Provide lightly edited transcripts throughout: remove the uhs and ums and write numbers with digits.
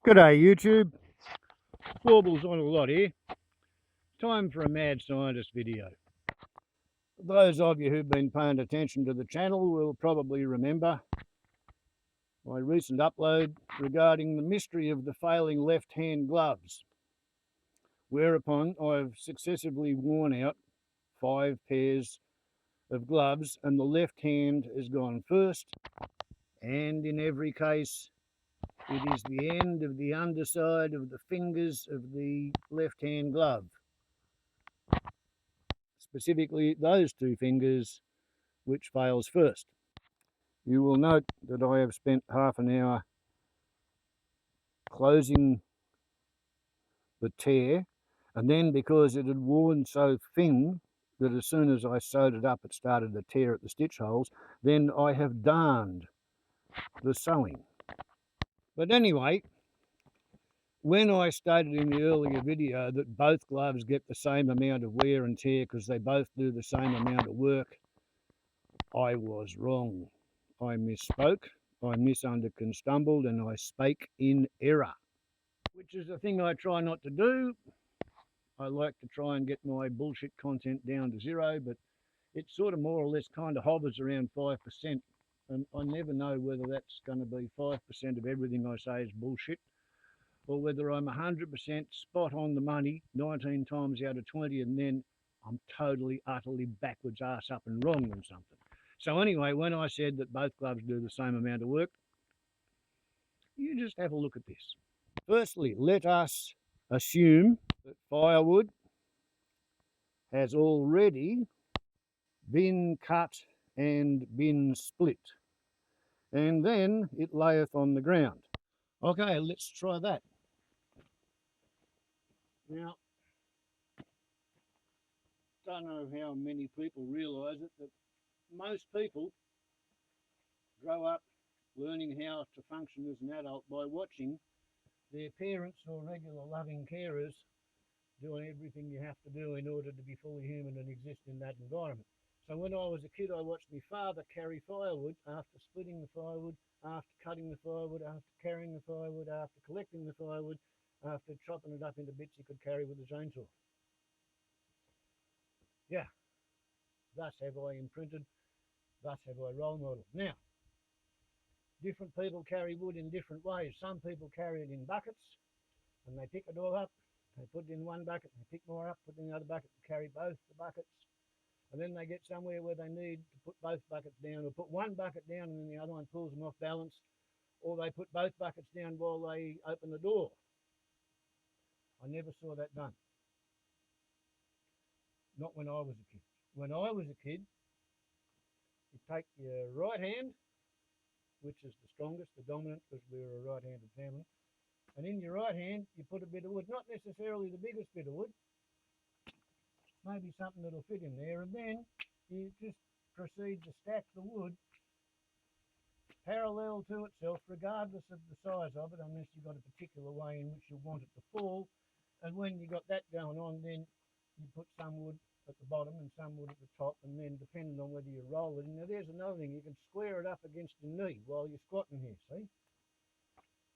G'day YouTube, baubles on a lot here. Time for a mad scientist video. Those of you who've been paying attention to the channel will probably remember my recent upload regarding the mystery of the failing left-hand gloves, whereupon I've successively worn out 5 pairs of gloves and the left hand has gone first, and in every case it is the end of the underside of the fingers of the left-hand glove. Specifically those 2 fingers which fails first. You will note that I have spent half an hour closing the tear, and then because it had worn so thin that as soon as I sewed it up it started to tear at the stitch holes, then I have darned the sewing. But anyway, when I stated in the earlier video that both gloves get the same amount of wear and tear because they both do the same amount of work, I was wrong. I misspoke, I misunderstumbled, and I spake in error, which is a thing I try not to do. I like to try and get my bullshit content down to 0, but it sort of more or less kind of hovers around 5%, and I never know whether that's going to be 5% of everything I say is bullshit, or whether I'm 100% spot on the money 19 times out of 20, and then I'm totally, utterly backwards ass up and wrong on something. So anyway, when I said that both gloves do the same amount of work, you just have a look at this. Firstly, let us assume that firewood has already been cut and been split, and then it layeth on the ground. Okay, let's try that. Now, don't know how many people realise it, that most people grow up learning how to function as an adult by watching their parents or regular loving carers doing everything you have to do in order to be fully human and exist in that environment. So when I was a kid, I watched my father carry firewood after splitting the firewood, after cutting the firewood, after carrying the firewood, after collecting the firewood, after chopping it up into bits he could carry with a chainsaw. Yeah, thus have I imprinted, thus have I role modelled. Now, different people carry wood in different ways. Some people carry it in buckets and they pick it all up, they put it in one bucket, they pick more up, put it in the other bucket, carry both the buckets, and then they get somewhere where they need to put both buckets down, or put one bucket down and then the other one pulls them off balance, or they put both buckets down while they open the door. I never saw that done. Not when I was a kid. When I was a kid, you take your right hand, which is the strongest, the dominant, because we were a right-handed family, and in your right hand you put a bit of wood, not necessarily the biggest bit of wood, maybe something that'll fit in there, and then you just proceed to stack the wood parallel to itself, regardless of the size of it, unless you've got a particular way in which you want it to fall. And when you got that going on, then you put some wood at the bottom and some wood at the top, and then depending on whether you roll it. Now there's another thing, you can square it up against your knee while you're squatting here, see?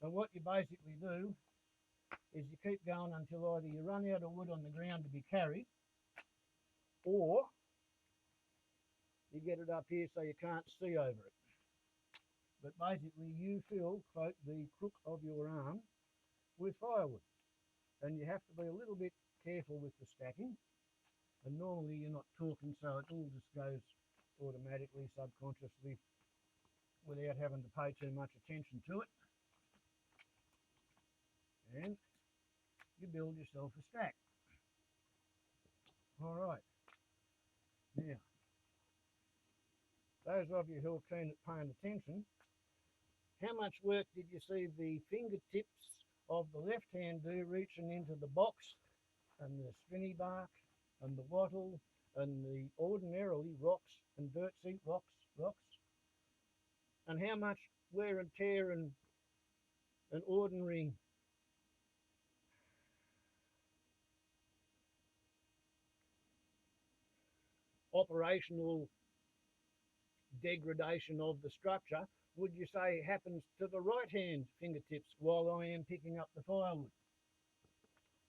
And what you basically do is you keep going until either you run out of wood on the ground to be carried, or you get it up here so you can't see over it. But basically you fill, quote, the crook of your arm with firewood. And you have to be a little bit careful with the stacking. And normally you're not talking, so it all just goes automatically, subconsciously, without having to pay too much attention to it. And you build yourself a stack. All right. Now, those of you who are keen at paying attention, how much work did you see the fingertips of the left hand do reaching into the box and the stringy bark and the wattle and the ordinarily rocks and dirt seat rocks, and how much wear and tear and an ordinary operational degradation of the structure would you say happens to the right hand fingertips while I am picking up the firewood?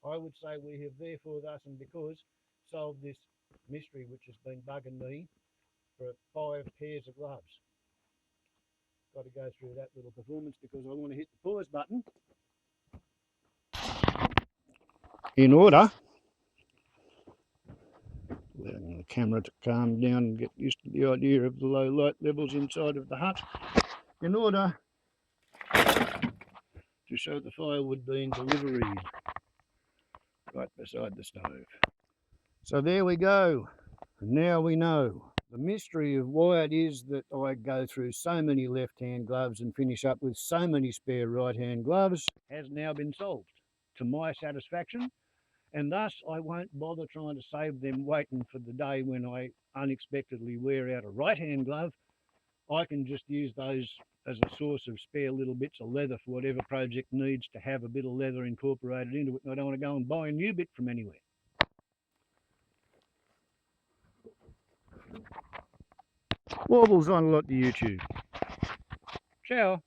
I would say we have therefore thus and because solved this mystery which has been bugging me for 5 pairs of gloves. Got to go through that little performance because I want to hit the pause button in order, allowing the camera to calm down and get used to the idea of the low light levels inside of the hut, in order to show the firewood being delivered right beside the stove. So there we go. Now we know. The mystery of why it is that I go through so many left-hand gloves and finish up with so many spare right-hand gloves has now been solved to my satisfaction, and thus I won't bother trying to save them waiting for the day when I unexpectedly wear out a right-hand glove. I can just use those as a source of spare little bits of leather for whatever project needs to have a bit of leather incorporated into it, and I don't want to go and buy a new bit from anywhere. Warbles on a lot to YouTube. Ciao.